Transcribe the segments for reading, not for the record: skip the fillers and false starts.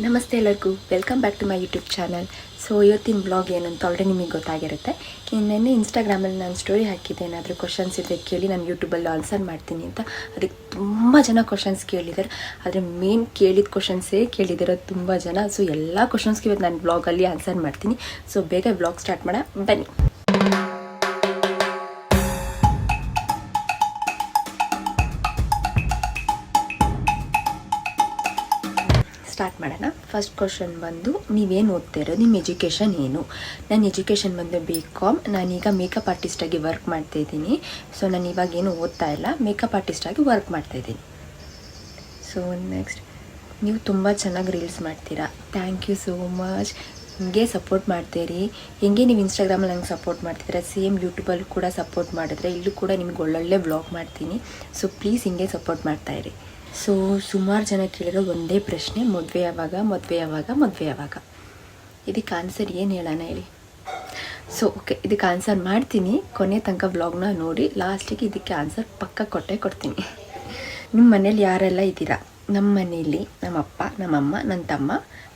ನಮಸ್ತೆ ಎಲ್ಲರಿಗೂ, welcome back to my YouTube channel. So ಇವತ್ತಿನ ಬ್ಲಾಗ್ ಏನಂತ ಆಲ್ರೆಡಿ ನಿಮಗೆ ಗೊತ್ತಾಗಿರುತ್ತೆ. ನೆನ್ನೆ ಇನ್ಸ್ಟಾಗ್ರಾಮಲ್ಲಿ ನಾನು ಸ್ಟೋರಿ ಹಾಕಿದ್ದೆ, ಏನಾದರೂ ಕ್ವಶನ್ಸ್ ಇದ್ದರೆ ಕೇಳಿ ನಾನು ಯೂಟ್ಯೂಬಲ್ಲಿ ಆನ್ಸರ್ ಮಾಡ್ತೀನಿ ಅಂತ. ಅದಕ್ಕೆ ತುಂಬ ಜನ ಕ್ವಶನ್ಸ್ ಕೇಳಿದ್ದಾರೆ. ಆದರೆ ಮೇನ್ ಕೇಳಿದ ಕ್ವಶನ್ಸೇ ಕೇಳಿದಿರೋ ತುಂಬ ಜನ. ಸೊ ಎಲ್ಲ ಕ್ವಶನ್ಸ್ಗೆ ಇವತ್ತು ನಾನು ಬ್ಲಾಗಲ್ಲಿ ಆನ್ಸರ್ ಮಾಡ್ತೀನಿ. ಸೊ ಬೇಗ ಬ್ಲಾಗ್ ಸ್ಟಾರ್ಟ್ ಮಾಡೋಣ ಬನ್ನಿ. ಸ್ಟಾರ್ಟ್ ಮಾಡೋಣ. ಫಸ್ಟ್ ಕ್ವಶನ್ ಬಂದು, ನೀವೇನು ಓದ್ತಾ ಇರೋದು, ನಿಮ್ಮ ಎಜುಕೇಷನ್ ಏನು? ನನ್ನ ಎಜುಕೇಷನ್ ಬಂದು BCom. ನಾನೀಗ ಮೇಕಪ್ ಆರ್ಟಿಸ್ಟಾಗಿ ವರ್ಕ್ ಮಾಡ್ತಾಯಿದ್ದೀನಿ. ಸೊ ನಾನು ಇವಾಗ ಏನು ಓದ್ತಾ ಇಲ್ಲ, ಮೇಕಪ್ ಆರ್ಟಿಸ್ಟಾಗಿ ವರ್ಕ್ ಮಾಡ್ತಾಯಿದ್ದೀನಿ. ಸೊ ನೆಕ್ಸ್ಟ್, ನೀವು ತುಂಬ ಚೆನ್ನಾಗಿ ರೀಲ್ಸ್ ಮಾಡ್ತೀರಾ. Thank you so much. ಹಿಂಗೆ ಸಪೋರ್ಟ್ ಮಾಡ್ತೀರಿ. ಹೆಂಗೆ ನೀವು ಇನ್ಸ್ಟಾಗ್ರಾಮಲ್ಲಿ ನಂಗೆ ಸಪೋರ್ಟ್ ಮಾಡ್ತಿದ್ದೀರಾ, ಸೇಮ್ ಯೂಟ್ಯೂಬಲ್ಲಿ ಕೂಡ ಸಪೋರ್ಟ್ ಮಾಡಿದ್ರೆ ಇಲ್ಲೂ ಕೂಡ ನಿಮ್ಗೆ ಒಳ್ಳೊಳ್ಳೆ ಬ್ಲಾಗ್ ಮಾಡ್ತೀನಿ. ಸೊ ಪ್ಲೀಸ್ ಹಿಂಗೆ ಸಪೋರ್ಟ್ ಮಾಡ್ತಾಯಿರಿ. ಸೊ ಸುಮಾರು ಜನ ಕೇಳಿರೋ ಒಂದೇ ಪ್ರಶ್ನೆ, ಮದುವೆ ಯಾವಾಗ, ಮದುವೆ ಯಾವಾಗ, ಮದುವೆ ಯಾವಾಗ? ಇದಕ್ಕೆ ಆನ್ಸರ್ ಏನು ಹೇಳೋಣ ಹೇಳಿ? ಸೊ ಓಕೆ, ಇದಕ್ಕೆ ಆನ್ಸರ್ ಮಾಡ್ತೀನಿ. ಕೊನೆ ತನಕ ವ್ಲಾಗ್ನ ನೋಡಿ, ಲಾಸ್ಟಿಗೆ ಇದಕ್ಕೆ ಆನ್ಸರ್ ಪಕ್ಕ ಕೊಡ್ತೀನಿ. ನಿಮ್ಮ ಮನೇಲಿ ಯಾರೆಲ್ಲ ಇದ್ದೀರಾ? ನಮ್ಮ ಮನೇಲಿ ನಮ್ಮಪ್ಪ, ನಮ್ಮಮ್ಮ, ನನ್ನ ತಮ್ಮ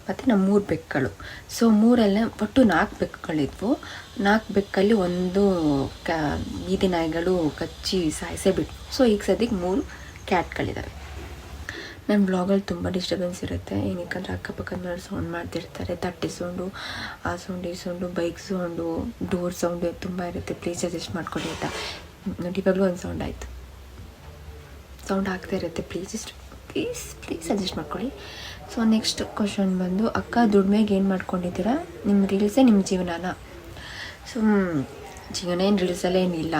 ಮತ್ತು ನಮ್ಮ 3 ಬೆಕ್ಕುಗಳು. ಸೊ 3 ಒಟ್ಟು 4 ಬೆಕ್ಕುಗಳಿದ್ವು. 4 ಬೆಕ್ಕಲ್ಲಿ ಒಂದು ಬೀದಿ ನಾಯಿಗಳು ಕಚ್ಚಿ ಸಾಯಿಸೇ ಬಿಟ್ಟು. ಸೊ ಈಗ ಸದ್ಯಕ್ಕೆ 3 ಕ್ಯಾಟ್ಗಳಿದ್ದಾವೆ. ನನ್ನ ಬ್ಲಾಗಲ್ಲಿ ತುಂಬ ಡಿಸ್ಟರ್ಬೆನ್ಸ್ ಇರುತ್ತೆ. ಏನಕ್ಕಂದ್ರೆ ಅಕ್ಕಪಕ್ಕದ ಮೇಲೆ ಸೌಂಡ್ ಮಾಡ್ತಿರ್ತಾರೆ, ತಟ್ಟೆ ಸೌಂಡು, ಆ ಸೌಂಡು, ಈ sound, bike sound, door sound ತುಂಬ ಇರುತ್ತೆ. ಪ್ಲೀಸ್ ಅಡ್ಜಸ್ಟ್ ಮಾಡ್ಕೊಳ್ಳಿ ಆಯಿತಾ? ನೋಡಿ, ಇವಾಗಲೂ ಒಂದು ಸೌಂಡ್ ಆಯಿತು, ಸೌಂಡ್ ಆಗ್ತಾ ಇರುತ್ತೆ. ಪ್ಲೀಸ್ ಅಡ್ಜಸ್ಟ್ ಮಾಡ್ಕೊಳ್ಳಿ. ಸೊ ನೆಕ್ಸ್ಟ್ ಕ್ವಶನ್ ಬಂದು, ಅಕ್ಕ ದುಡಿಮೆಗೆ ಏನು ಮಾಡ್ಕೊಂಡಿದ್ದೀರಾ? ನಿಮ್ಮ ರೀಲ್ಸೇ ನಿಮ್ಮ ಜೀವನನ? ಸೊ ಜೀವನ ಏನು ರೀಲ್ಸಲ್ಲೇ ಏನಿಲ್ಲ.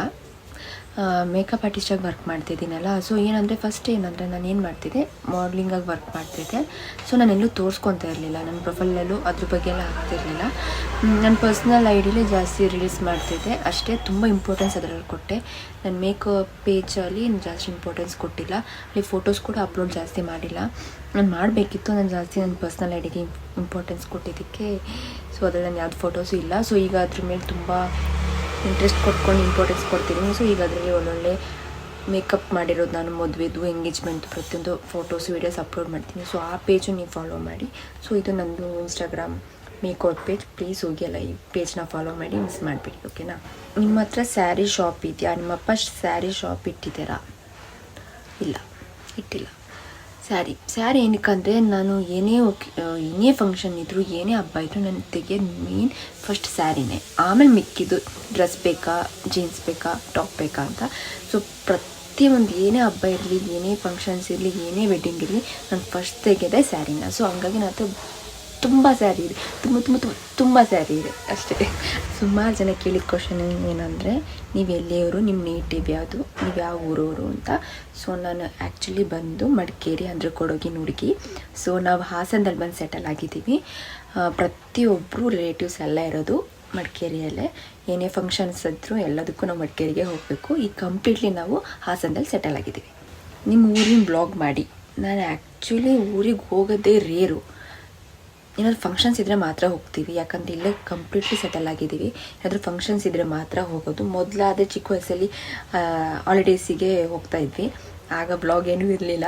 ಮೇಕಪ್ ಆರ್ಟಿಸ್ಟಾಗಿ ವರ್ಕ್ ಮಾಡ್ತಿದ್ದೀನಲ್ಲ. ಸೊ ಏನಂದರೆ ಫಸ್ಟ್ ಏನಂದರೆ ನಾನು ಏನು ಮಾಡ್ತಿದ್ದೆ, ಮಾಡಲಿಂಗಾಗಿ ವರ್ಕ್ ಮಾಡ್ತಿದ್ದೆ. ಸೊ ನಾನೆಲ್ಲೂ ತೋರಿಸ್ಕೊತಾ ಇರಲಿಲ್ಲ, ನನ್ನ ಪ್ರೊಫೈಲಲ್ಲೂ ಅದ್ರ ಬಗ್ಗೆ ಎಲ್ಲ ಹಾಕ್ತಿರಲಿಲ್ಲ. ನನ್ನ ಪರ್ಸ್ನಲ್ ಐಡಿಲೇ ಜಾಸ್ತಿ ರೀಲ್ಸ್ ಮಾಡ್ತಿದ್ದೆ ಅಷ್ಟೇ. ತುಂಬ ಇಂಪಾರ್ಟೆನ್ಸ್ ಅದರಲ್ಲಿ ಕೊಟ್ಟೆ. ನನ್ನ ಮೇಕಪ್ ಪೇಜಲ್ಲಿ ಜಾಸ್ತಿ ಇಂಪಾರ್ಟೆನ್ಸ್ ಕೊಟ್ಟಿಲ್ಲ. ಅಲ್ಲಿ ಫೋಟೋಸ್ ಕೂಡ ಅಪ್ಲೋಡ್ ಜಾಸ್ತಿ ಮಾಡಿಲ್ಲ. ನಾನು ಮಾಡಬೇಕಿತ್ತು, ನಾನು ಜಾಸ್ತಿ ನನ್ನ ಪರ್ಸ್ನಲ್ ಐಡಿಗೆ ಇಂಪಾರ್ಟೆನ್ಸ್ ಕೊಟ್ಟಿದ್ದಕ್ಕೆ. ಸೊ ಅದರಲ್ಲಿ ನಾನು ಯಾವ್ದು ಫೋಟೋಸು ಇಲ್ಲ. ಸೊ ಈಗ ಅದ್ರ ಮೇಲೆ ತುಂಬ ಇಂಟ್ರೆಸ್ಟ್ ಕೊಟ್ಕೊಂಡು ಇಂಪಾರ್ಟೆನ್ಸ್ ಕೊಡ್ತೀನಿ. ಸೊ ಈಗ ಅದರಲ್ಲಿ ಒಳ್ಳೊಳ್ಳೆ ಮೇಕಪ್ ಮಾಡಿರೋದು, ನಾನು ಮದುವೆದು, ಎಂಗೇಜ್ಮೆಂಟ್ ಪ್ರತಿಯೊಂದು ಫೋಟೋಸ್ ವೀಡಿಯೋಸ್ ಅಪ್ಲೋಡ್ ಮಾಡ್ತೀನಿ. ಸೊ ಆ ಪೇಜು ನೀವು ಫಾಲೋ ಮಾಡಿ. ಸೊ ಇದು ನನ್ನದು ಇನ್ಸ್ಟಾಗ್ರಾಮ್ ಮೇಕೌಟ್ ಪೇಜ್. ಪ್ಲೀಸ್ ಹೋಗಿ ಎಲ್ಲ ಈ ಪೇಜ್ನ ಫಾಲೋ ಮಾಡಿ, ಮಿಸ್ ಮಾಡಿಬಿಡಿ, ಓಕೆನಾ? ನಿಮ್ಮ ಹತ್ರ ಸ್ಯಾರಿ ಶಾಪ್ ಇದೆಯಾ? ನಿಮ್ಮಪ್ಪ ಸ್ಯಾರಿ ಶಾಪ್ ಇಟ್ಟಿದ್ದೀರಾ? ಇಲ್ಲ, ಇಟ್ಟಿಲ್ಲ. ಸ್ಯಾರಿ ಏನಕ್ಕಂದರೆ ನಾನು ಏನೇ ಫಂಕ್ಷನ್ ಇದ್ದರೂ, ಏನೇ ಹಬ್ಬ ಇದ್ದರೂ ನಾನು ತೆಗೆಯೋದು ಮೇನ್ ಫಸ್ಟ್ ಸ್ಯಾರಿನೇ. ಆಮೇಲೆ ಮಿಕ್ಕಿದ್ದು ಡ್ರೆಸ್ ಬೇಕಾ, ಜೀನ್ಸ್ ಬೇಕಾ, ಟಾಪ್ ಬೇಕಾ ಅಂತ. ಸೊ ಪ್ರತಿಯೊಂದು ಏನೇ ಹಬ್ಬ ಇರಲಿ, ಏನೇ ಫಂಕ್ಷನ್ಸ್ ಇರಲಿ, ಏನೇ ವೆಡ್ಡಿಂಗ್ ಇರಲಿ, ನಾನು ಫಸ್ಟ್ ತೆಗೆಯೋದೇ ಸ್ಯಾರಿನ. ಸೊ ಹಂಗಾಗಿ ನನ್ನ ಹತ್ರ ತುಂಬ ಸ್ಯಾರಿ ಇದೆ, ತುಂಬ ಸ್ಯಾರಿ ಇದೆ ಅಷ್ಟೇ. ಸುಮಾರು ಜನ ಕೇಳಿದ ಕ್ವಶನ್ ಏನಂದರೆ, ನೀವು ಎಲ್ಲಿಯವರು, ನಿಮ್ಮ ನೇಟಿವ್ ಯಾವುದು, ನೀವು ಯಾವ ಊರವರು ಅಂತ. ಸೊ ನಾನು ಆ್ಯಕ್ಚುಲಿ ಬಂದು ಮಡಿಕೇರಿ ಅಂದರೆ ಕೊಡಗಿನ ಹುಡುಗಿ. ಸೊ ನಾವು ಹಾಸನದಲ್ಲಿ ಬಂದು ಸೆಟಲ್ ಆಗಿದ್ದೀವಿ. ಪ್ರತಿಯೊಬ್ಬರು ರಿಲೇಟಿವ್ಸ್ ಎಲ್ಲ ಇರೋದು ಮಡಿಕೇರಿಯಲ್ಲೇ. ಏನೇ ಫಂಕ್ಷನ್ಸ್ ಇದ್ದರೂ ಎಲ್ಲದಕ್ಕೂ ನಾವು ಮಡಿಕೇರಿಗೆ ಹೋಗಬೇಕು. ಈಗ ಕಂಪ್ಲೀಟ್ಲಿ ನಾವು ಹಾಸನದಲ್ಲಿ ಸೆಟಲ್ ಆಗಿದ್ದೀವಿ. ನಿಮ್ಮ ಊರಿನ ಬ್ಲಾಗ್ ಮಾಡಿ. ನಾನು ಆ್ಯಕ್ಚುಲಿ ಊರಿಗೆ ಹೋಗೋದೇ ರೇರು. ಏನಾದರೂ ಫಂಕ್ಷನ್ಸ್ ಇದ್ದರೆ ಮಾತ್ರ ಹೋಗ್ತೀವಿ, ಯಾಕಂದರೆ ಇಲ್ಲೇ ಕಂಪ್ಲೀಟ್ಲಿ ಸೆಟಲ್ ಆಗಿದ್ದೀವಿ. ಏನಾದರೂ ಫಂಕ್ಷನ್ಸ್ ಇದ್ದರೆ ಮಾತ್ರ ಹೋಗೋದು. ಮೊದಲಾದರೆ ಚಿಕ್ಕ ವಯಸ್ಸಲ್ಲಿ ಹಾಲಿಡೇಸಿಗೆ ಹೋಗ್ತಾಯಿದ್ವಿ, ಆಗ ಬ್ಲಾಗ್ ಏನೂ ಇರಲಿಲ್ಲ.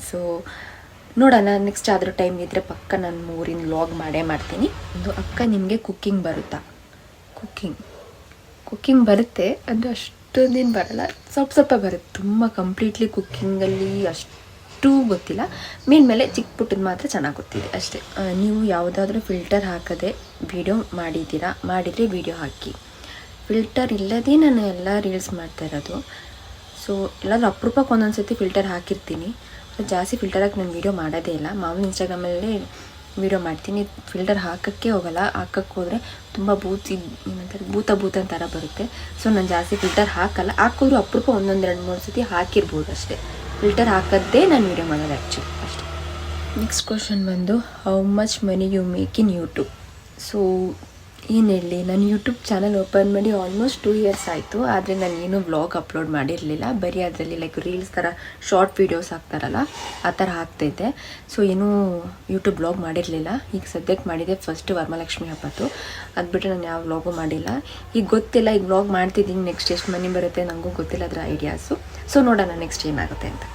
ಸೊ ನೋಡೋಣ, ನೆಕ್ಸ್ಟ್ ಆದರೂ ಟೈಮ್ ಇದ್ದರೆ ಪಕ್ಕ ನನ್ನ ಊರಿನ ವ್ಲಾಗ್ ಮಾಡ್ತೀನಿ. ಒಂದು ಅಕ್ಕ, ನಿಮಗೆ ಕುಕ್ಕಿಂಗ್ ಬರುತ್ತಾ? ಕುಕ್ಕಿಂಗ್ ಬರುತ್ತೆ, ಅದು ಅಷ್ಟೊಂದೇನು ಬರಲ್ಲ, ಸ್ವಲ್ಪ ಬರುತ್ತೆ. ತುಂಬ ಕಂಪ್ಲೀಟ್ಲಿ ಕುಕ್ಕಿಂಗಲ್ಲಿ ಅಷ್ಟು ಗೊತ್ತಿಲ್ಲ. ಮೇಲೆ ಚಿಕ್ಕ ಪುಟ್ಟದ್ದು ಮಾತ್ರ ಚೆನ್ನಾಗಿ ಗೊತ್ತಿದೆ ಅಷ್ಟೇ. ನೀವು ಯಾವುದಾದ್ರೂ ಫಿಲ್ಟರ್ ಹಾಕದೆ ವಿಡಿಯೋ ಮಾಡಿದರೆ ವಿಡಿಯೋ ಹಾಕಿ. ಫಿಲ್ಟರ್ ಇಲ್ಲದೇ ನಾನು ಎಲ್ಲ ರೀಲ್ಸ್ ಮಾಡ್ತಾ ಇರೋದು. ಸೊ ಎಲ್ಲಾದರೂ ಅಪರೂಪಕ್ಕೆ ಒಂದೊಂದು ಸರ್ತಿ ಫಿಲ್ಟರ್ ಹಾಕಿರ್ತೀನಿ. ಜಾಸ್ತಿ ಫಿಲ್ಟರ್ ಹಾಕಿ ನಾನು ವೀಡಿಯೋ ಮಾಡೋದೇ ಇಲ್ಲ. ಮಾಮೂಲಿ ಇನ್ಸ್ಟಾಗ್ರಾಮಲ್ಲೇ ವೀಡಿಯೋ ಮಾಡ್ತೀನಿ. ಫಿಲ್ಟರ್ ಹಾಕೋಕ್ಕೆ ಹೋಗಲ್ಲ. ಹಾಕೋಕ್ಕೆ ಹೋದರೆ ತುಂಬ ಭೂತ ಥರ ಬರುತ್ತೆ. ಸೊ ನಾನು ಜಾಸ್ತಿ ಫಿಲ್ಟರ್ ಹಾಕಿದ್ರು ಅಪರೂಪ 1-2-3 ಸರ್ತಿ ಹಾಕಿರ್ಬೋದು ಅಷ್ಟೇ. ಫಿಲ್ಟರ್ ಹಾಕೋದೇ ನಾನು ವೀಡಿಯೋ ಮಾಡೋದು ಆ್ಯಕ್ಚುಲಿ ಅಷ್ಟೇ. ನೆಕ್ಸ್ಟ್ ಕ್ವಶನ್ ಬಂದು, how much money you make in YouTube? So ಏನು ಹೇಳಿ, ನಾನು ಯೂಟ್ಯೂಬ್ ಚಾನಲ್ ಓಪನ್ ಮಾಡಿ ಆಲ್ಮೋಸ್ಟ್ 2 ಇಯರ್ಸ್ ಆಯಿತು. ಆದರೆ ನಾನು ಏನೂ ವ್ಲಾಗ್ ಅಪ್ಲೋಡ್ ಮಾಡಿರಲಿಲ್ಲ. ಬರೀ ಅದರಲ್ಲಿ ಲೈಕ್ ರೀಲ್ಸ್ ಥರ ಶಾರ್ಟ್ ವೀಡಿಯೋಸ್ ಹಾಕ್ತಾರಲ್ಲ, ಆ ಥರ ಹಾಕ್ತಾಯಿದ್ದೆ. ಸೊ ಏನೂ ಯೂಟ್ಯೂಬ್ ವ್ಲಾಗ್ ಮಾಡಿರಲಿಲ್ಲ. ಈಗ ಸದ್ಯಕ್ಕೆ ಮಾಡಿದೆ ಫಸ್ಟ್ ವರಮಹಾಲಕ್ಷ್ಮಿ ಹಬ್ಬದ್ದು. ಅದು ಬಿಟ್ಟರೆ ನಾನು ಯಾವ ವ್ಲಾಗು ಮಾಡಿಲ್ಲ. ಈಗ ಗೊತ್ತಿಲ್ಲ, ಈಗ ವ್ಲಾಗ್ ಮಾಡ್ತಿದ್ದೀನಿ. ನೆಕ್ಸ್ಟ್ ಎಷ್ಟು ಮನಿ ಬರುತ್ತೆ ನನಗೂ ಗೊತ್ತಿಲ್ಲ ಅದರ ಐಡಿಯಾಸು. ಸೊ ನೋಡೋಣ ನೆಕ್ಸ್ಟ್ ಏನಾಗುತ್ತೆ ಅಂತ.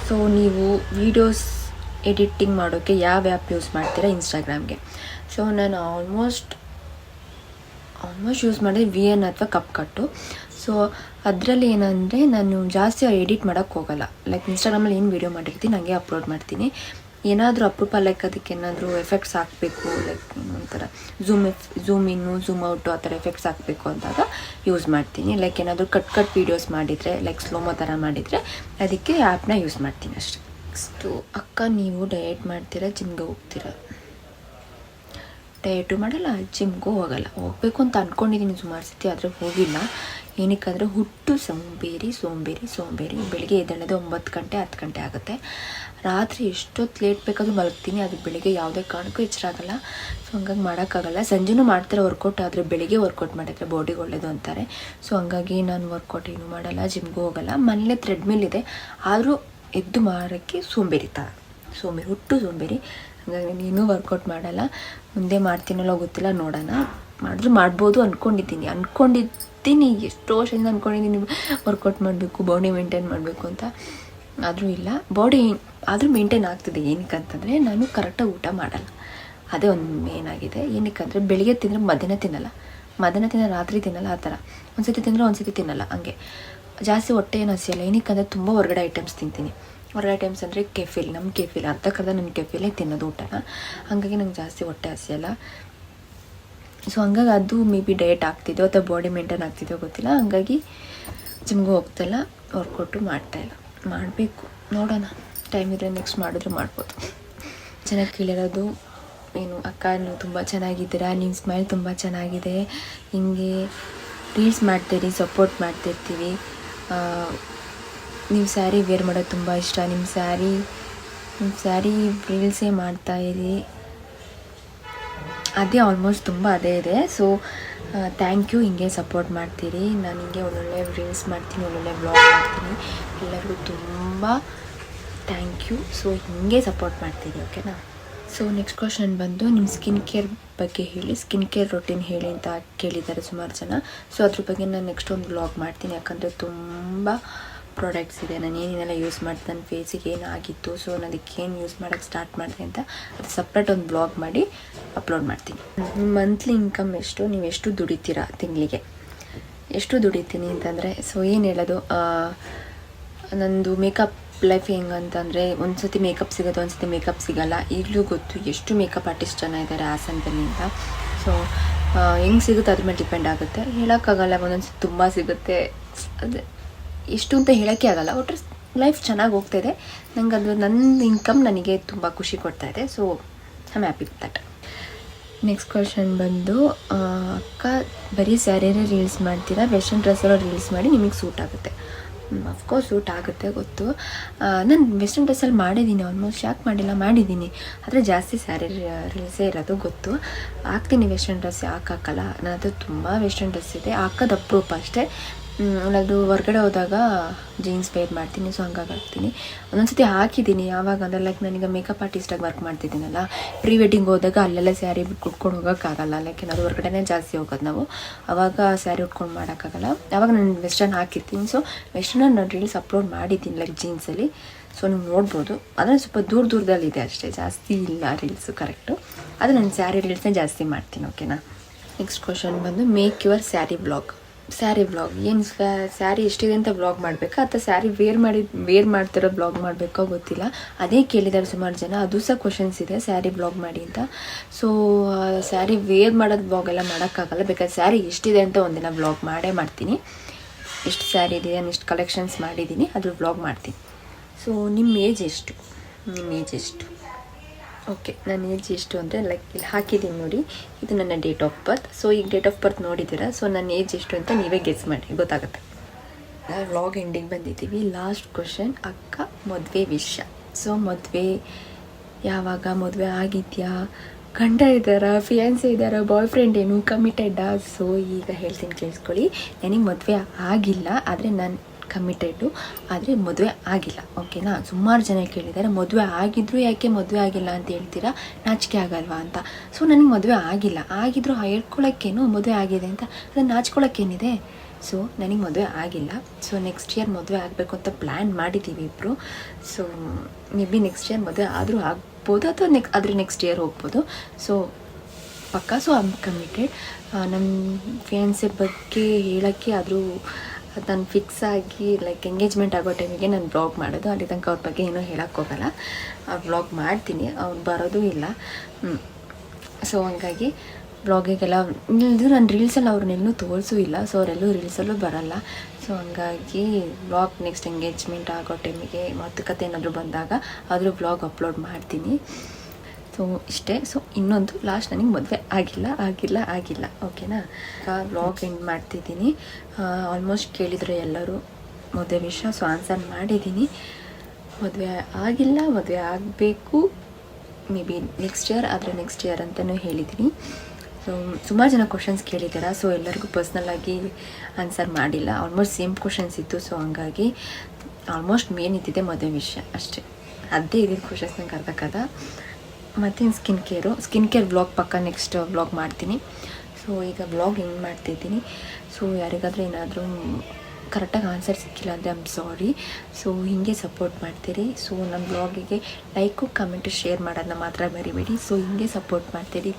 ಸೊ ನೀವು ವೀಡಿಯೋಸ್ ಎಡಿಟಿಂಗ್ ಮಾಡೋಕ್ಕೆ ಯಾವ ಆ್ಯಪ್ ಯೂಸ್ ಮಾಡ್ತೀರಾ? ಇನ್ಸ್ಟಾಗ್ರಾಮ್ಗೆ. ಸೊ ನಾನು ಆಲ್ಮೋಸ್ಟ್ ಯೂಸ್ ಮಾಡಿದೆ VN ಅಥವಾ ಕಪ್ಕಟ್ಟು. ಸೊ ಅದರಲ್ಲಿ ಏನಂದರೆ ನಾನು ಜಾಸ್ತಿ ಎಡಿಟ್ ಮಾಡೋಕ್ಕೆ ಹೋಗಲ್ಲ. ಲೈಕ್ ಇನ್ಸ್ಟಾಗ್ರಾಮಲ್ಲಿ ಏನು ವೀಡಿಯೋ ಮಾಡಿರ್ತೀನಿ ನನಗೆ ಅಪ್ಲೋಡ್ ಮಾಡ್ತೀನಿ. ಏನಾದರೂ ಅಪರೂಪ ಲೈಕ್ ಅದಕ್ಕೆ ಏನಾದರೂ ಎಫೆಕ್ಟ್ಸ್ ಹಾಕಬೇಕು, ಲೈಕ್ ಒಂಥರ ಝೂಮ್ ಇನ್ನು ಝೂಮ್ ಔಟು ಆ ಥರ ಎಫೆಕ್ಟ್ಸ್ ಹಾಕಬೇಕು ಅಂದಾಗ ಯೂಸ್ ಮಾಡ್ತೀನಿ. ಲೈಕ್ ಏನಾದರೂ ಕಟ್ ವೀಡಿಯೋಸ್ ಮಾಡಿದರೆ, ಲೈಕ್ ಸ್ಲೋಮೋ ಥರ ಮಾಡಿದರೆ ಅದಕ್ಕೆ ಆ್ಯಪ್ನ ಯೂಸ್ ಮಾಡ್ತೀನಿ ಅಷ್ಟೇ. ನೆಕ್ಸ್ಟು, ಅಕ್ಕ ನೀವು ಡಯಟ್ ಮಾಡ್ತೀರಾ, ಜಿಮ್ಗೆ ಹೋಗ್ತೀರಾ? ಡಯಟು ಮಾಡಲ್ಲ, ಜಿಮ್ಗೂ ಹೋಗಲ್ಲ. ಹೋಗಬೇಕು ಅಂತ ಅಂದ್ಕೊಂಡಿದ್ದೀನಿ ಸುಮಾರು ಸತಿ, ಆದರೆ ಹೋಗಿಲ್ಲ. ಏನಕ್ಕಾದರೆ ಹುಟ್ಟು ಸೋಂಬೇರಿ. ಬೆಳಿಗ್ಗೆ ಎದ್ದೇಳೋದು 9 ಗಂಟೆ 10 ಗಂಟೆ ಆಗುತ್ತೆ. ರಾತ್ರಿ ಎಷ್ಟೊತ್ತು ಲೇಟ್ ಬೇಕಾದ್ರೂ ಮಲಗ್ತೀನಿ, ಅದು ಬೆಳಿಗ್ಗೆ ಯಾವುದೇ ಕಾರಣಕ್ಕೂ ಎಚ್ಚರ ಆಗಲ್ಲ. ಸೊ ಹಂಗಾಗಿ ಮಾಡೋಕ್ಕಾಗಲ್ಲ. ಸಂಜೆನೂ ಮಾಡ್ತಾರೆ ವರ್ಕೌಟ್, ಆದರೆ ಬೆಳಿಗ್ಗೆ ವರ್ಕೌಟ್ ಮಾಡಿದರೆ ಬಾಡಿಗೆ ಒಳ್ಳೆಯದು ಅಂತಾರೆ. ಸೊ ಹಂಗಾಗಿ ನಾನು ವರ್ಕೌಟ್ ಏನೂ ಮಾಡಲ್ಲ, ಜಿಮ್ಗೂ ಹೋಗಲ್ಲ. ಮನೇಲೆ ಥ್ರೆಡ್ಮಿಲ್ ಇದೆ, ಆದರೂ ಎದ್ದು ಮಾಡೋಕ್ಕೆ ಹುಟ್ಟು ಸೋಂಬೇರಿ. ಹಾಗಾಗಿ ನಾನು ಏನೂ ವರ್ಕೌಟ್ ಮಾಡಲ್ಲ. ಮುಂದೆ ಮಾಡ್ತೀನಲ್ಲೋ ಗೊತ್ತಿಲ್ಲ, ನೋಡೋಣ. ಮಾಡ್ಬೋದು ಅಂದ್ಕೊಂಡಿದ್ದೀನಿ ಎಷ್ಟೋ ವರ್ಷದಿಂದ ಅಂದ್ಕೊಂಡಿದ್ದೀನಿ ವರ್ಕೌಟ್ ಮಾಡಬೇಕು, ಬಾಡಿ ಮೇಂಟೈನ್ ಮಾಡಬೇಕು ಅಂತ. ಆದರೂ ಇಲ್ಲ, ಬಾಡಿ ಆದರೂ ಮೇಂಟೈನ್ ಆಗ್ತಿದೆ. ಏನಕ್ಕಂತಂದರೆ ನಾನು ಕರೆಕ್ಟಾಗಿ ಊಟ ಮಾಡಲ್ಲ, ಅದೇ ಒಂದು ಮೇನ್ ಆಗಿದೆ. ಏನಕ್ಕಂದರೆ ಬೆಳಿಗ್ಗೆ ತಿಂದರೆ ಮಧ್ಯಾಹ್ನ ತಿನ್ನಲ್ಲ, ರಾತ್ರಿ ತಿನ್ನಲ್ಲ, ಆ ಥರ. ಒಂದು ಸತಿ ತಿಂದರೆ ಒಂದು ಸತಿ ತಿನ್ನಲ್ಲ, ಹಂಗೆ ಜಾಸ್ತಿ ಹೊಟ್ಟೆ ಏನು ಹಸಿಯಲ್ಲ. ಏನಕ್ಕಂದರೆ ತುಂಬ ಹೊರಗಡೆ ಐಟಮ್ಸ್ ತಿಂತೀನಿ. ಹೊರಗಡೆ ಐಟಮ್ಸ್ ಅಂದರೆ ನಮ್ಮ ಕೆಫಿಲ್ ಅರ್ಧಕ್ಕರ್ಧ ನನ್ನ ಕೆಫಿಲೇ ತಿನ್ನೋದು ಊಟನ. ಹಾಗಾಗಿ ನಂಗೆ ಜಾಸ್ತಿ ಹೊಟ್ಟೆ ಹಸಿಯಲ್ಲ. ಸೊ ಹಂಗಾಗಿ ಅದು ಮೇ ಬಿ ಡಯಟ್ ಆಗ್ತಿದೋ ಅಥವಾ ಬಾಡಿ ಮೇಂಟೈನ್ ಆಗ್ತಿದೋ ಗೊತ್ತಿಲ್ಲ. ಹಂಗಾಗಿ ಜಿಮ್ಗೂ ಹೋಗ್ತಾಯಿಲ್ಲ, ವರ್ಕೌಟು ಮಾಡ್ತಾಯಿಲ್ಲ. ಮಾಡಬೇಕು, ನೋಡೋಣ, ಟೈಮ್ ಇದ್ರೆ ನೆಕ್ಸ್ಟ್ ಮಾಡಿದ್ರೆ ಮಾಡ್ಬೋದು. ಚೆನ್ನಾಗಿ ಕೇಳಿರೋದು ಏನು, ಅಕ್ಕ ನೀವು ತುಂಬ ಚೆನ್ನಾಗಿದ್ದೀರಾ, ನಿಮ್ಮ ಸ್ಮೈಲ್ ತುಂಬ ಚೆನ್ನಾಗಿದೆ, ಹಿಂಗೆ ರೀಲ್ಸ್ ಮಾಡ್ತೀರಿ, ಸಪೋರ್ಟ್ ಮಾಡ್ತಿರ್ತೀವಿ. ನೀವು ಸ್ಯಾರಿ ವೇರ್ ಮಾಡೋದು ತುಂಬ ಇಷ್ಟ. ನಿಮ್ಮ ಸ್ಯಾರಿ ರೀಲ್ಸೇ ಮಾಡ್ತಾಯಿರಿ, ಅದೇ ಆಲ್ಮೋಸ್ಟ್ ತುಂಬ ಅದೇ ಇದೆ. ಸೊ ಥ್ಯಾಂಕ್ ಯು, ಹಿಂಗೆ ಸಪೋರ್ಟ್ ಮಾಡ್ತೀರಿ. ನಾನು ಹಿಂಗೆ ಒಳ್ಳೊಳ್ಳೆ ರೀಲ್ಸ್ ಮಾಡ್ತೀನಿ, ಒಳ್ಳೊಳ್ಳೆ ವ್ಲಾಗ್ ಮಾಡ್ತೀನಿ. ಎಲ್ಲರಿಗೂ ತುಂಬ ಥ್ಯಾಂಕ್ ಯು. ಸೊ ಹಿಂಗೆ ಸಪೋರ್ಟ್ ಮಾಡ್ತೀರಿ, ಓಕೆನಾ? ಸೊ ನೆಕ್ಸ್ಟ್ ಕ್ವಶನ್ ಬಂದು, ನಿಮ್ಮ ಸ್ಕಿನ್ ಕೇರ್ ಬಗ್ಗೆ ಹೇಳಿ, ಸ್ಕಿನ್ ಕೇರ್ ರೊಟೀನ್ ಹೇಳಿ ಅಂತ ಕೇಳಿದ್ದಾರೆ ಸುಮಾರು ಜನ. ಸೊ ಅದ್ರ ಬಗ್ಗೆ ನಾನು ನೆಕ್ಸ್ಟ್ ಒಂದು ವ್ಲಾಗ್ ಮಾಡ್ತೀನಿ. ಯಾಕಂದರೆ ತುಂಬ ಪ್ರಾಡಕ್ಟ್ಸ್ ಇದೆ, ನಾನು ಏನೇನೆಲ್ಲ ಯೂಸ್ ಮಾಡ್ತೀನಿ, ನನ್ನ ಫೇಸಿಗೆ ಏನಾಗಿತ್ತು, ಸೊ ನಾನು ಅದಕ್ಕೇನು ಯೂಸ್ ಮಾಡೋಕ್ಕೆ ಸ್ಟಾರ್ಟ್ ಮಾಡಿದೆ ಅಂತ ಅದು ಸಪ್ರೇಟ್ ಒಂದು ಬ್ಲಾಗ್ ಮಾಡಿ ಅಪ್ಲೋಡ್ ಮಾಡ್ತೀನಿ. ಮಂತ್ಲಿ ಇನ್ಕಮ್ ಎಷ್ಟು, ನೀವು ಎಷ್ಟು ದುಡಿತೀರಾ ತಿಂಗಳಿಗೆ? ಎಷ್ಟು ದುಡಿತೀನಿ ಅಂತಂದರೆ, ಸೊ ಏನು ಹೇಳೋದು, ನಂದು ಮೇಕಪ್ ಲೈಫ್ ಹೆಂಗಂತಂದರೆ, ಒಂದು ಸತಿ ಮೇಕಪ್ ಸಿಗೋದು, ಒಂದು ಸತಿ ಮೇಕಪ್ ಸಿಗೋಲ್ಲ. ಈಗಲೂ ಗೊತ್ತು ಎಷ್ಟು ಮೇಕಪ್ ಆರ್ಟಿಸ್ಟ್ ಜನ ಇದ್ದಾರೆ ಹಾಸನದಲ್ಲಿ ಅಂತ. ಸೊ ಹೆಂಗೆ ಸಿಗುತ್ತೆ ಅದ್ರ ಮೇಲೆ ಡಿಪೆಂಡ್ ಆಗುತ್ತೆ, ಹೇಳೋಕ್ಕಾಗಲ್ಲ. ಒಂದೊಂದು ಸತಿ ತುಂಬ ಸಿಗುತ್ತೆ, ಅದೇ ಎಷ್ಟು ಅಂತ ಹೇಳೋಕ್ಕೆ ಆಗಲ್ಲ. ಒಟ್ಟು ಲೈಫ್ ಚೆನ್ನಾಗಿ ಹೋಗ್ತಾಯಿದೆ ನಂಗೆ. ಅದು ನನ್ನ ಇನ್ಕಮ್ ನನಗೆ ತುಂಬ ಖುಷಿ ಕೊಡ್ತಾಯಿದೆ. So I am happy with that. Next question ಬಂದು, ಅಕ್ಕ ಬರೀ ಸ್ಯಾರಿಯೇ ರೀಲ್ಸ್ ಮಾಡ್ತೀರಾ, ವೆಸ್ಟರ್ನ್ ಡ್ರೆಸ್ಸೆಲ್ಲ ರೀಲ್ಸ್ ಮಾಡಿ ನಿಮಗೆ ಸೂಟ್ ಆಗುತ್ತೆ? ಅಫ್ಕೋರ್ಸ್ ಸೂಟ್ ಆಗುತ್ತೆ, ಗೊತ್ತು. ನಾನು ವೆಸ್ಟರ್ನ್ ಡ್ರೆಸ್ಸಲ್ಲಿ ಮಾಡಿದ್ದೀನಿ, ಆಲ್ಮೋಸ್ಟ್ ಯಾಕೆ ಮಾಡಿದ್ದೀನಿ. ಆದರೆ ಜಾಸ್ತಿ ಸ್ಯಾರಿ ರೀಲ್ಸೇ ಇರೋದು, ಗೊತ್ತು. ಹಾಕ್ತೀನಿ ವೆಸ್ಟರ್ನ್ ಡ್ರೆಸ್, ಹಾಕಲ್ಲ. ನನ್ನ ಹತ್ರ ತುಂಬ ವೆಸ್ಟರ್ನ್ ಡ್ರೆಸ್ ಇದೆ, ಹಾಕೋದು ಅಪರೂಪ ಅಷ್ಟೇ. ಅದು ಹೊರಗಡೆ ಹೋದಾಗ ಜೀನ್ಸ್ ವೇರ್ ಮಾಡ್ತೀನಿ, ಸೊ ಹಂಗಾಗಿ ಹಾಕ್ತೀನಿ. ಒಂದೊಂದು ಸತಿ ಹಾಕಿದ್ದೀನಿ, ಯಾವಾಗ ಅಂದರೆ ಲೈಕ್ ನಾನೀಗ ಮೇಕಪ್ ಆರ್ಟಿಸ್ಟಾಗಿ ವರ್ಕ್ ಮಾಡ್ತಿದ್ದೀನಲ್ಲ, ಪ್ರೀ ವೆಡ್ಡಿಂಗ್ ಹೋದಾಗ ಅಲ್ಲೆಲ್ಲ ಸ್ಯಾರಿ ಉಟ್ಕೊಂಡು ಹೋಗೋಕ್ಕಾಗಲ್ಲ. ಲೈಕ್ ಏನಾದ್ರು ಹೊರಗಡೆನೇ ಜಾಸ್ತಿ ಹೋಗೋದು ನಾವು, ಆವಾಗ ಸ್ಯಾರಿ ಉಟ್ಕೊಂಡು ಮಾಡೋಕ್ಕಾಗಲ್ಲ. ಆವಾಗ ನಾನು ವೆಸ್ಟರ್ನ್ ಹಾಕಿರ್ತೀನಿ. ಸೊ ವೆಸ್ಟರ್ನ ನಾನು ರೀಲ್ಸ್ ಅಪ್ಲೋಡ್ ಮಾಡಿದ್ದೀನಿ, ಲೈಕ್ ಜೀನ್ಸಲ್ಲಿ. ಸೊ ನೀವು ನೋಡ್ಬೋದು. ಆದರೆ ಸ್ವಲ್ಪ ದೂರದಲ್ಲಿದೆ ಅಷ್ಟೇ, ಜಾಸ್ತಿ ಇಲ್ಲ ರೀಲ್ಸು ಕರೆಕ್ಟು. ಅದು ನಾನು ಸ್ಯಾರಿ ರೀಲ್ಸ್ನೇ ಜಾಸ್ತಿ ಮಾಡ್ತೀನಿ, ಓಕೆನಾ? ನೆಕ್ಸ್ಟ್ ಕ್ವಶನ್ ಬಂದು, ಮೇಕ್ ಯುವರ್ ಸ್ಯಾರಿ ವ್ಲಾಗ್. ಏನು ಸ್ಯಾರಿ ಎಷ್ಟಿದೆ ಅಂತ ವ್ಲಾಗ್ ಮಾಡಬೇಕಾ ಅಥವಾ ಸ್ಯಾರಿ ವೇರ್ ಮಾಡ್ತಿರೋ ವ್ಲಾಗ್ ಮಾಡಬೇಕೋ ಗೊತ್ತಿಲ್ಲ. ಅದೇ ಕೇಳಿದ್ದಾರೆ ಸುಮಾರು ಜನ, ಅದು ಸಹ ಕ್ವಶನ್ಸ್ ಇದೆ, ಸ್ಯಾರಿ ವ್ಲಾಗ್ ಮಾಡಿ ಅಂತ. ಸೊ ಸ್ಯಾರಿ ವೇರ್ ಮಾಡೋದು ವ್ಲಾಗ್ ಎಲ್ಲ ಮಾಡೋಕ್ಕಾಗಲ್ಲ, ಬೇಕಾದ್ರೆ ಸ್ಯಾರಿ ಎಷ್ಟಿದೆ ಅಂತ ಒಂದಿನ ವ್ಲಾಗ್ ಮಾಡ್ತೀನಿ. ಎಷ್ಟು ಸ್ಯಾರಿ ಇದೆ, ನಾನು ಎಷ್ಟು ಕಲೆಕ್ಷನ್ಸ್ ಮಾಡಿದ್ದೀನಿ, ಅದ್ರ ವ್ಲಾಗ್ ಮಾಡ್ತೀನಿ. ಸೊ ನಿಮ್ಮ ಏಜ್ ಎಷ್ಟು? ಓಕೆ, ನನ್ನ ಏಜ್ ಎಷ್ಟು ಅಂದರೆ ಲೈಕ್ ಇಲ್ಲಿ ಹಾಕಿದ್ದೀನಿ ನೋಡಿ, ಇದು ನನ್ನ ಡೇಟ್ ಆಫ್ ಬರ್ತ್. ಸೊ ಈಗ ಡೇಟ್ ಆಫ್ ಬರ್ತ್ ನೋಡಿದ್ದೀರಾ, ಸೊ ನನ್ನ ಏಜ್ ಎಷ್ಟು ಅಂತ ನೀವೇ ಗೆಸ್ ಮಾಡಿ, ಗೊತ್ತಾಗುತ್ತೆ. ವ್ಲಾಗ್ ಎಂಡಿಂಗ್ ಬಂದಿದ್ದೀವಿ. ಲಾಸ್ಟ್ ಕ್ವಶನ್, ಅಕ್ಕ ಮದುವೆ ವಿಷಯ. ಸೊ ಮದುವೆ ಯಾವಾಗ, ಮದುವೆ ಆಗಿದೆಯಾ, ಗಂಡ ಇದ್ದಾರಾ, ಫಿಯಾನ್ಸೆ ಇದ್ದಾರಾ, ಬಾಯ್ ಫ್ರೆಂಡ್ ಏನು, ಕಮಿಟೆಡ್ಡಾ? ಸೊ ಈಗ ಹೇಳ್ತೀನಿ ಕೇಳಿಸ್ಕೊಳ್ಳಿ. ನನಗೆ ಮದುವೆ ಆಗಿಲ್ಲ, ಆದರೆ ನಾನು ಕಮಿಟೆಡ್ಡು, ಆದರೆ ಮದುವೆ ಆಗಿಲ್ಲ, ಓಕೆನಾ? ಸುಮಾರು ಜನ ಕೇಳಿದ್ದಾರೆ, ಮದುವೆ ಆಗಿದ್ರು ಯಾಕೆ ಮದುವೆ ಆಗಿಲ್ಲ ಅಂತ ಹೇಳ್ತೀರಾ, ನಾಚಿಕೆ ಆಗಲ್ವಾ ಅಂತ. ಸೊ ನನಗೆ ಮದುವೆ ಆಗಿಲ್ಲ, ಆಗಿದ್ರು ಹೇಳ್ಕೊಳ್ಳೋಕ್ಕೇನು ಮದುವೆ ಆಗಿದೆ ಅಂತ, ಅದನ್ನು ನಾಚ್ಕೊಳ್ಳೋಕ್ಕೇನಿದೆ? ಸೊ ನನಗೆ ಮದುವೆ ಆಗಿಲ್ಲ. ಸೊ ನೆಕ್ಸ್ಟ್ ಇಯರ್ ಮದುವೆ ಆಗಬೇಕು ಅಂತ ಪ್ಲ್ಯಾನ್ ಮಾಡಿದ್ದೀವಿ ಇಬ್ಬರು. So may be next year ಮದುವೆ ಆದರೂ ಆಗ್ಬೋದು ಅಥವಾ ನೆಕ್ಸ್ಟ್ ಇಯರ್ ಹೋಗ್ಬೋದು. ಸೊ ಪಕ್ಕಾ. So I am committed. ನನ್ನ ಫಿಯಾನ್ಸಿ ಬಗ್ಗೆ ಹೇಳೋಕ್ಕೆ ಆದರೂ ನಾನು ಫಿಕ್ಸ್ ಆಗಿ ಲೈಕ್ ಎಂಗೇಜ್ಮೆಂಟ್ ಆಗೋ ಟೈಮಿಗೆ ನಾನು ಬ್ಲಾಗ್ ಮಾಡೋದು. ಅಲ್ಲಿ ತನಕ ಅವ್ರ ಬಗ್ಗೆ ಏನೂ ಹೇಳೋಕ್ಕೋಗಲ್ಲ. ಬ್ಲಾಗ್ ಮಾಡ್ತೀನಿ, ಅವ್ರು ಬರೋದು ಇಲ್ಲ. ಸೊ ಹಂಗಾಗಿ ಬ್ಲಾಗಿಗೆಲ್ಲ ನಾನು ರೀಲ್ಸಲ್ಲಿ ಅವ್ರನ್ನೆಲ್ಲೂ ತೋರಿಸೂ ಇಲ್ಲ. ಸೊ ಅವರೆಲ್ಲೂ ರೀಲ್ಸಲ್ಲೂ ಬರಲ್ಲ. ಸೊ ಹಂಗಾಗಿ ಬ್ಲಾಗ್ ನೆಕ್ಸ್ಟ್ ಎಂಗೇಜ್ಮೆಂಟ್ ಆಗೋ ಟೈಮಿಗೆ ಮಾತುಕತೆ ಏನಾದರೂ ಬಂದಾಗ ಆದರೂ ಬ್ಲಾಗ್ ಅಪ್ಲೋಡ್ ಮಾಡ್ತೀನಿ. ಸೊ ಇಷ್ಟೇ. ಸೊ ಇನ್ನೊಂದು ಲಾಸ್ಟ್, ನನಗೆ ಮದುವೆ ಆಗಿಲ್ಲ ಓಕೆನಾ. ವ್ಲಾಗ್ ಎಂಡ್ ಮಾಡ್ತಿದ್ದೀನಿ. ಆಲ್ಮೋಸ್ಟ್ ಕೇಳಿದ್ರು ಎಲ್ಲರೂ ಮದುವೆ ವಿಷಯ. ಸೊ ಆನ್ಸರ್ ಮಾಡಿದ್ದೀನಿ. ಮದುವೆ ಆಗಿಲ್ಲ, ಮದುವೆ ಆಗಬೇಕು ಮೇ ಬಿ ನೆಕ್ಸ್ಟ್ ಇಯರ್, ಆದರೆ ನೆಕ್ಸ್ಟ್ ಇಯರ್ ಅಂತಲೂ ಹೇಳಿದ್ದೀನಿ. ಸೊ ಸುಮಾರು ಜನ ಕ್ವಶನ್ಸ್ ಕೇಳಿದ್ದೀರಾ. ಸೊ ಎಲ್ಲರಿಗೂ ಪರ್ಸ್ನಲ್ಲಾಗಿ ಆನ್ಸರ್ ಮಾಡಿಲ್ಲ. ಆಲ್ಮೋಸ್ಟ್ ಸೇಮ್ ಕ್ವಶನ್ಸ್ ಇತ್ತು. ಸೊ ಹಂಗಾಗಿ ಆಲ್ಮೋಸ್ಟ್ ಮೇನ್ ಇದ್ದಿದೆ ಮದುವೆ ವಿಷಯ ಅಷ್ಟೇ. ಅದೇ ಇದ್ದಿದ್ದು ಕ್ವಶನ್ಸ್ ನಂಗೆ ಅರ್ಧಕ್ಕದ. ಮತ್ತು ಸ್ಕಿನ್ ಕೇರ್ ವ್ಲಾಗ್ ಪಕ್ಕ ನೆಕ್ಸ್ಟ್ ವ್ಲಾಗ್ ಮಾಡ್ತೀನಿ. ಸೊ ಈಗ ವ್ಲಾಗ್ ಹೆಂಗೆ ಮಾಡ್ತಿದ್ದೀನಿ. ಸೊ ಯಾರಿಗಾದರೂ ಏನಾದರೂ ಕರೆಕ್ಟಾಗಿ ಆನ್ಸರ್ ಸಿಕ್ಕಿಲ್ಲ ಅಂದರೆ ಐ ಆಮ್ ಸಾರಿ. ಸೊ ಹೀಗೆ ಸಪೋರ್ಟ್ ಮಾಡ್ತೀರಿ. ಸೊ ನಮ್ಮ ವ್ಲಾಗಿಗೆ ಲೈಕು ಕಮೆಂಟು ಶೇರ್ ಮಾಡೋದನ್ನ ಮಾತ್ರ ಮರಿಬೇಡಿ. ಸೊ ಹೀಗೆ ಸಪೋರ್ಟ್ ಮಾಡ್ತೀರಿ.